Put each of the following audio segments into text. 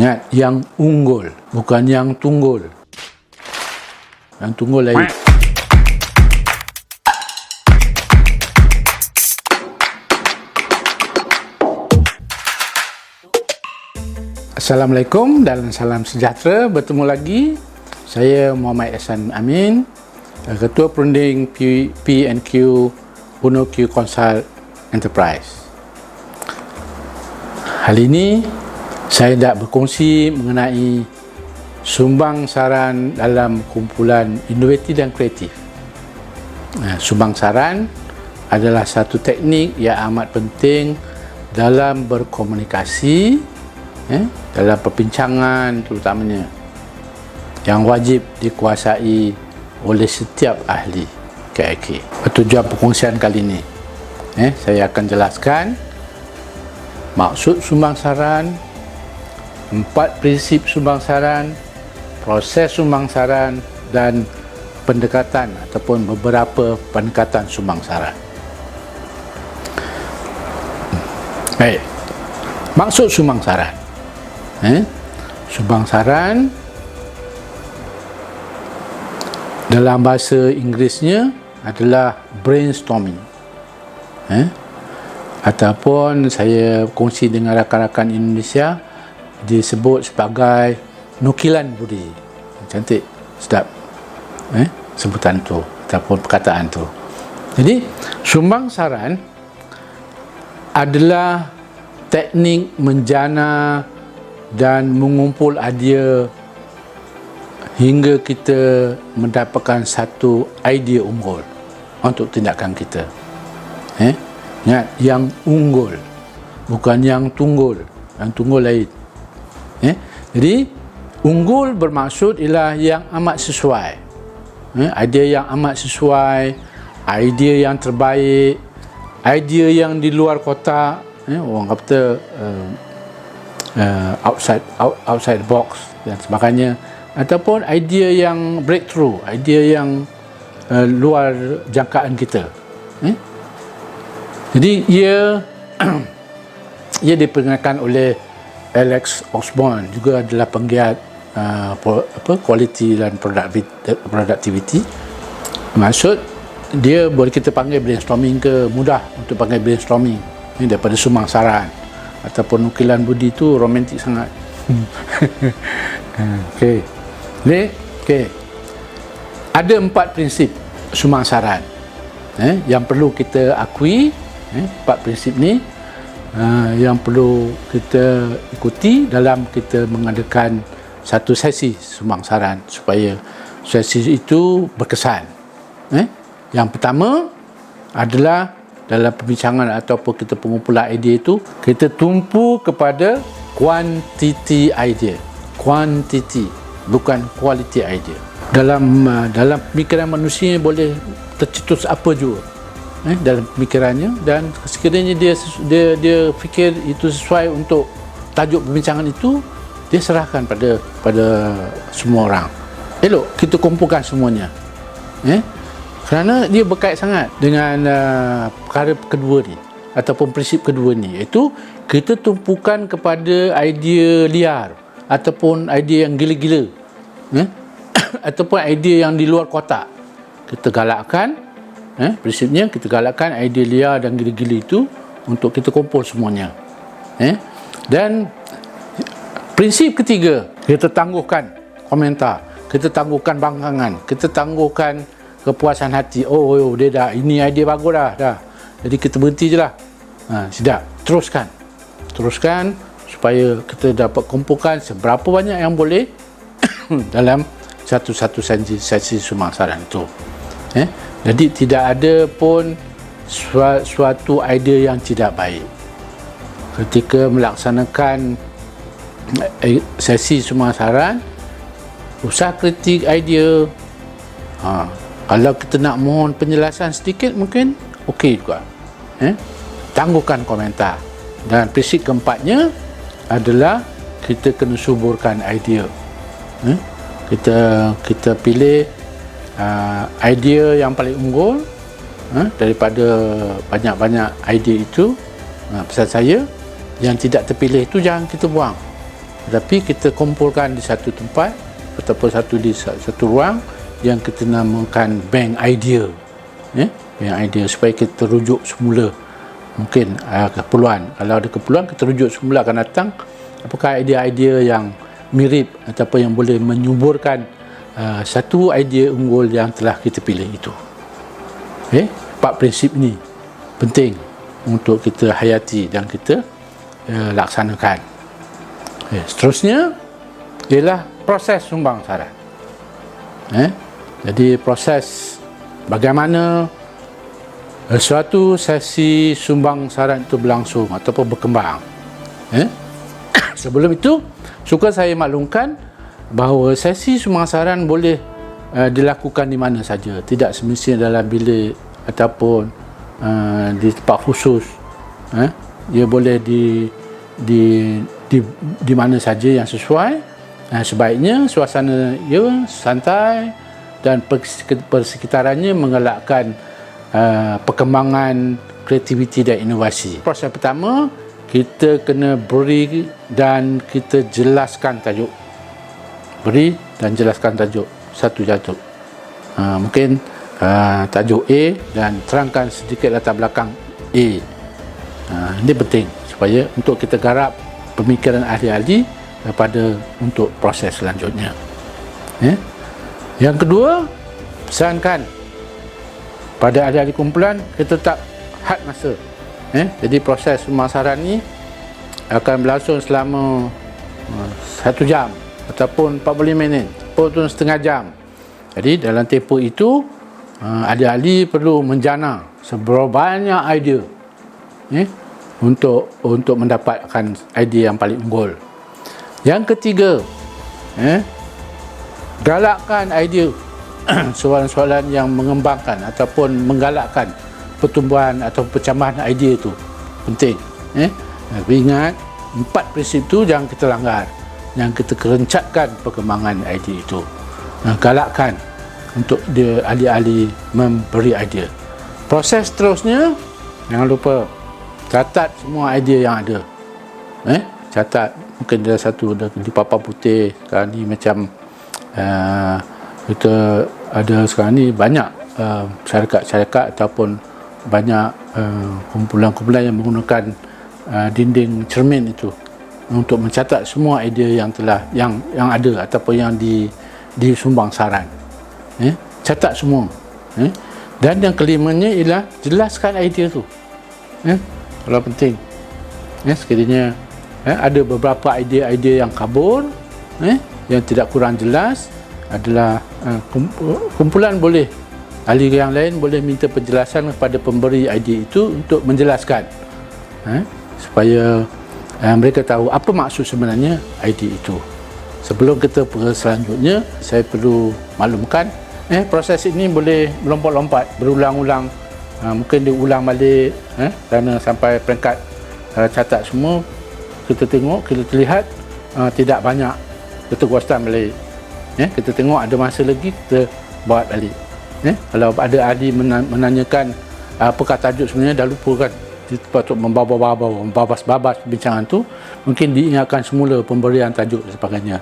Ingat, yang unggul, bukan yang tunggul. Yang tunggul lain. Assalamualaikum dan salam sejahtera. Bertemu lagi. Saya Muhammad Ehsan Amin, Ketua Perunding P&Q Uno Q Consult Enterprise. Hari ini saya nak berkongsi mengenai sumbang saran dalam kumpulan inovatif dan kreatif. Sumbang saran adalah satu teknik yang amat penting dalam berkomunikasi, dalam perbincangan terutamanya, yang wajib dikuasai oleh setiap ahli KIK. Tujuan perkongsian kali ini, saya akan jelaskan maksud sumbang saran, 4 prinsip sumbang saran, proses sumbang saran, dan pendekatan ataupun beberapa pendekatan sumbang saran. Baik, maksud sumbang saran. Sumbang saran dalam bahasa Inggerisnya adalah brainstorming, ataupun saya kongsi dengan rakan-rakan Indonesia disebut sebagai nukilan budi. Cantik, sedap sebutan tu ataupun perkataan tu. Jadi sumbang saran adalah teknik menjana dan mengumpul idea hingga kita mendapatkan satu idea unggul untuk tindakan kita. Ingat, yang unggul, bukan yang tunggul. Yang tunggul lain. Jadi unggul bermaksud ialah yang amat sesuai, idea yang amat sesuai, idea yang terbaik, idea yang di luar kotak, orang kata outside the box dan sebagainya, ataupun idea yang breakthrough, idea yang luar jangkaan kita. Jadi ia diperkenalkan oleh Alex Osborne, juga adalah penggiat quality dan productivity. Maksud dia boleh kita panggil brainstorming ke, mudah untuk panggil brainstorming daripada sumbang saran ataupun nukilan budi itu romantik sangat. Okey. Ada 4 prinsip sumbang saran yang perlu kita akui. 4 prinsip ni yang perlu kita ikuti dalam kita mengadakan satu sesi sumbang saran supaya sesi itu berkesan. Yang pertama adalah dalam perbincangan ataupun kita pengumpulan idea itu, kita tumpu kepada kuantiti idea. Kuantiti, bukan quality idea. Dalam pemikiran manusia boleh tercetus apa juga dalam pemikirannya, dan sekiranya dia fikir itu sesuai untuk tajuk perbincangan itu, dia serahkan pada semua orang. Elok kita kumpulkan semuanya, kerana dia berkait sangat dengan perkara kedua ni ataupun prinsip kedua ni, iaitu kita tumpukan kepada idea liar ataupun idea yang gila-gila, ataupun idea yang di luar kotak. Kita galakkan, prinsipnya kita galakkan idea liar dan gila-gila itu untuk kita kumpul semuanya. Dan prinsip ketiga, kita tangguhkan komentar, kita tangguhkan bangkangan, kita tangguhkan kepuasan hati. Oh dia dah, ini idea bagus dah. Jadi kita berhenti je lah. Sedap, teruskan supaya kita dapat kumpulkan seberapa banyak yang boleh dalam satu-satu sesi sumbang saran itu. Jadi tidak ada pun suatu idea yang tidak baik ketika melaksanakan sesi sumbang saran. Usah kritik idea. Kalau kita nak mohon penjelasan sedikit, mungkin okey juga. Tangguhkan komentar. Dan prinsip keempatnya adalah kita kena suburkan idea. Kita pilih idea yang paling unggul daripada banyak-banyak idea itu. Pesan saya, yang tidak terpilih itu jangan kita buang. tetapi kita kumpulkan di satu tempat ataupun di satu ruang yang kita namakan bank idea, bank idea, supaya kita rujuk semula mungkin keperluan. Kalau ada keperluan, kita rujuk semula akan datang apakah idea-idea yang mirip ataupun yang boleh menyuburkan satu idea unggul yang telah kita pilih itu. 4 prinsip ini penting untuk kita hayati dan kita laksanakan. Seterusnya ialah proses sumbang saran. Jadi proses bagaimana suatu sesi sumbang saran itu berlangsung ataupun berkembang. Sebelum itu, suka saya maklumkan bahawa sesi sumbang saran boleh dilakukan di mana saja, tidak semestinya dalam bilik ataupun di tempat khusus. Ia boleh di mana saja yang sesuai. Sebaiknya suasana ia santai dan persekitarannya mengelakkan perkembangan kreativiti dan inovasi. Proses pertama, kita kena beri dan kita jelaskan tajuk. Beri dan jelaskan tajuk, satu tajuk. Mungkin tajuk A dan terangkan sedikit latar belakang A. Ini penting supaya untuk kita garap pemikiran ahli-ahli untuk proses selanjutnya. Yang kedua, pesankan pada ahli-ahli kumpulan kita tetap had masa. Jadi proses pemasaran ni akan berlangsung selama 1 jam ataupun 45 minit ataupun setengah jam. Jadi dalam tempoh itu ahli-ahli perlu menjana seberapa banyak idea untuk mendapatkan idea yang paling unggul. Yang ketiga, galakkan idea soalan-soalan yang mengembangkan ataupun menggalakkan pertumbuhan atau pencambahan idea itu penting. Tapi ingat, 4 prinsip itu jangan kita langgar, yang kita kerencatkan perkembangan idea itu. Galakkan untuk dia ahli-ahli memberi idea. Proses seterusnya, jangan lupa catat semua idea yang ada. Catat, mungkin ada satu di papan putih. Sekarang ni macam kita ada sekarang ni banyak syarikat-syarikat ataupun banyak kumpulan-kumpulan yang menggunakan dinding cermin itu untuk mencatat semua idea yang ada ataupun yang disumbang saran. Catat semua. Dan yang kelimanya ialah jelaskan idea tu. Kalau penting. Sekiranya ada beberapa idea-idea yang kabur, yang tidak kurang jelas, adalah kumpulan boleh, ahli yang lain boleh minta penjelasan kepada pemberi idea itu untuk menjelaskan, supaya mereka tahu apa maksud sebenarnya idea itu. Sebelum kita pergi selanjutnya, saya perlu maklumkan proses ini boleh melompat-lompat, berulang-ulang. Mungkin diulang balik kerana sampai peringkat catat semua, kita tengok, kita lihat tidak banyak, kita kuaskan balik. Kita tengok ada masa lagi, kita buat balik. Kalau ada ahli menanyakan apakah tajuk sebenarnya, dah lupa kan, patut membabas perbincangan tu, mungkin diingatkan semula pemberian tajuk dan sebagainya.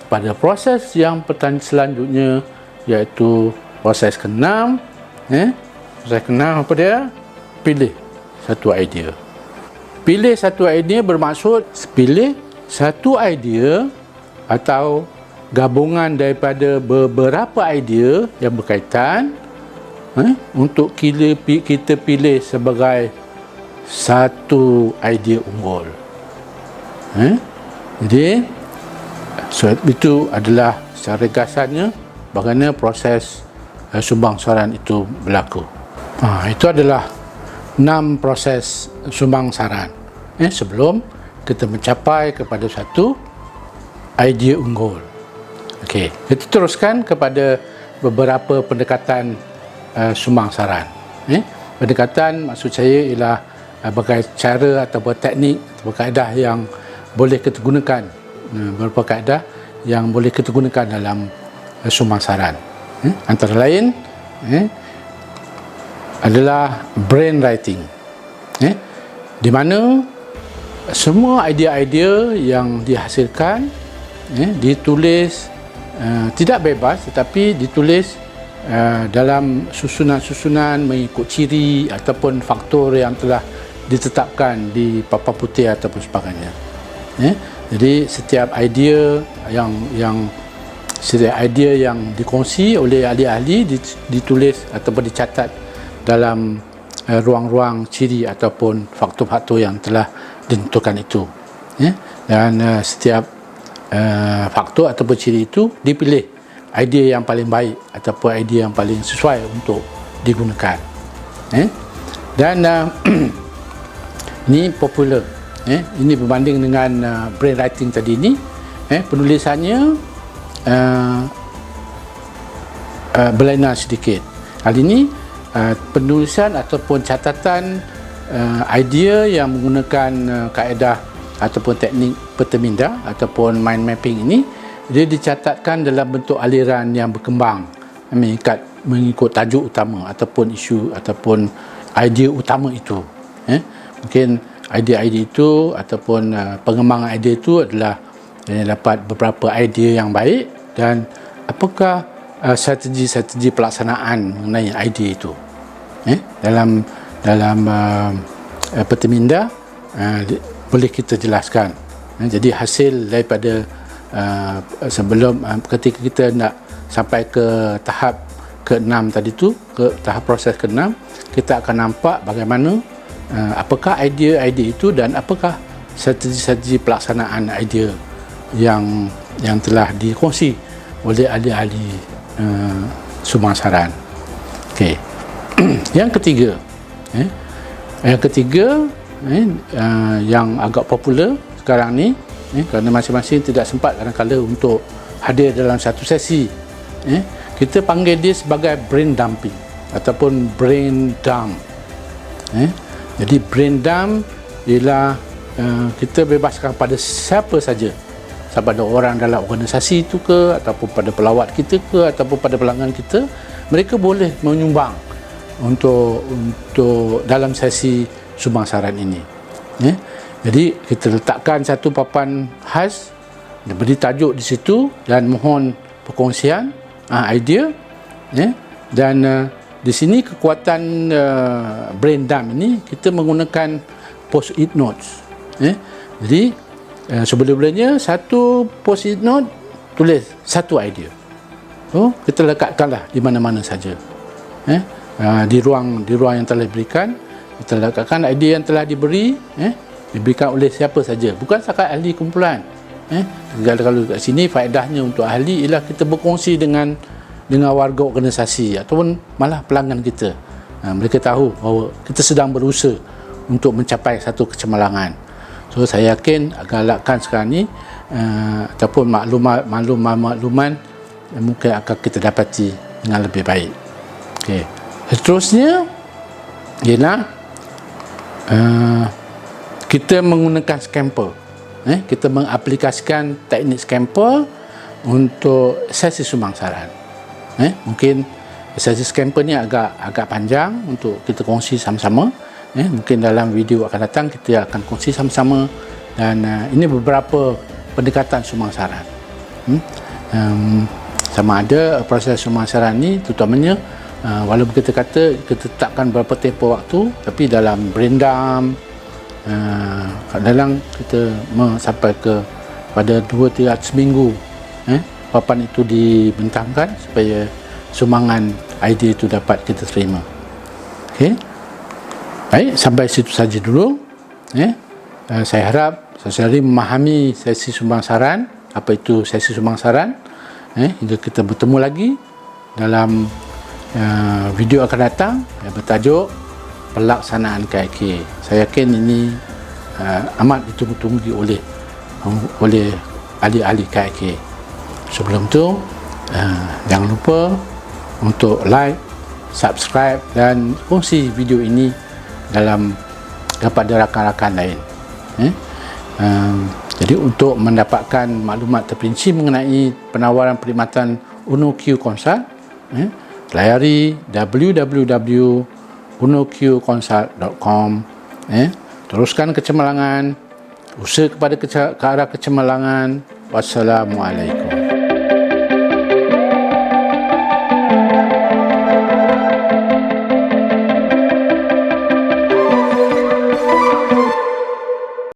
Pada proses yang selanjutnya, iaitu proses ke-6, proses ke-6 apa dia? Pilih satu idea. Pilih satu idea bermaksud pilih satu idea atau gabungan daripada beberapa idea yang berkaitan untuk kita pilih sebagai satu idea unggul. Jadi itu adalah secara ringkasannya bagaimana proses sumbang saran itu berlaku. Itu adalah 6 proses sumbang saran sebelum kita mencapai kepada satu idea unggul. Okey, kita teruskan kepada beberapa pendekatan sumbang saran. Pendekatan maksud saya ialah berbagai cara atau teknik atau kaedah yang boleh kita gunakan, beberapa kaedah yang boleh kita gunakan dalam sumbang saran. Antara lain adalah brainwriting, di mana semua idea-idea yang dihasilkan ditulis tidak bebas, tetapi ditulis dalam susunan-susunan mengikut ciri ataupun faktor yang telah ditetapkan di papan putih ataupun sebagainya. Jadi setiap idea yang dikongsi oleh ahli-ahli ditulis ataupun dicatat dalam ruang-ruang ciri ataupun faktor-faktor yang telah ditentukan itu. Dan setiap faktor ataupun ciri itu dipilih idea yang paling baik ataupun idea yang paling sesuai untuk digunakan. Dan ini popular. Ini berbanding dengan brainwriting tadi ini, penulisannya berlainan sedikit. Kali ini penulisan ataupun catatan idea yang menggunakan kaedah ataupun teknik Peterminda ataupun mind mapping ini, dia dicatatkan dalam bentuk aliran yang berkembang mengikut tajuk utama ataupun isu ataupun idea utama itu. Mungkin idea-idea itu ataupun pengembangan idea itu adalah dapat beberapa idea yang baik, dan apakah strategi-strategi pelaksanaan mengenai idea itu. Dalam Peterminda boleh kita jelaskan. Jadi hasil daripada sebelum ketika kita nak sampai ke tahap ke-6 tadi tu, ke tahap proses ke-6, kita akan nampak bagaimana apakah idea-idea itu dan apakah strategi-strategi pelaksanaan idea yang telah dikongsi oleh ahli-ahli sumangsaran. Okey. Yang ketiga yang agak popular sekarang ni, kerana masing-masing tidak sempat kadang-kadang untuk hadir dalam satu sesi, kita panggil dia sebagai brain dumping ataupun brain dump. Jadi brain dump ialah kita bebaskan pada siapa saja, sama ada orang dalam organisasi itu ke, ataupun pada pelawat kita ke, ataupun pada pelanggan kita, mereka boleh menyumbang untuk dalam sesi sumangsaran ini. Jadi kita letakkan satu papan khas, beri tajuk di situ dan mohon perkongsian idea, dan di sini kekuatan brain dump ini kita menggunakan post-it notes. Jadi sebelum-belumnya satu post-it note tulis satu idea. Kita lekatkanlah di mana-mana saja. Di ruang yang telah diberikan, kita lekatkan idea yang telah diberikan oleh siapa saja, bukan setakat ahli kumpulan. Kalau kat sini faedahnya untuk ahli ialah kita berkongsi dengan warga organisasi ataupun malah pelanggan kita. Mereka tahu bahawa kita sedang berusaha untuk mencapai satu kecemerlangan. So saya yakin galakkan sekarang ni ataupun makluman mungkin akan kita dapati dengan lebih baik. Okey. Seterusnya ialah kita menggunakan scamper. Kita mengaplikasikan teknik scamper untuk sesi sumangsaran. Mungkin sesi scamper ni agak panjang untuk kita kongsi sama-sama. Mungkin dalam video akan datang kita akan kongsi sama-sama, dan ini beberapa pendekatan sumangsaran. Sama ada proses sumangsaran ni terutamanya walaupun kita kata kita tetapkan berapa tempoh waktu, tapi dalam brain dump kadang-kadang kita sampai ke pada 2-3 seminggu papan itu dibentangkan supaya sumbangan idea itu dapat kita terima. Okey. Baik, sampai situ saja dulu. Saya harap saudari memahami sesi sumangsaran, apa itu sesi sumangsaran. Hingga kita bertemu lagi dalam video akan datang yang bertajuk pelaksanaan KIK. Saya yakin ini amat ditunggu-tunggu oleh ahli-ahli KIK. Sebelum tu jangan lupa untuk like, subscribe dan kongsi video ini kepada rakan-rakan lain. Jadi untuk mendapatkan maklumat terperinci mengenai penawaran perkhidmatan UNO-Q Consult, layari www.unoqconsult.com. Teruskan kecemerlangan, usaha kepada ke arah kecemerlangan. Wassalamualaikum.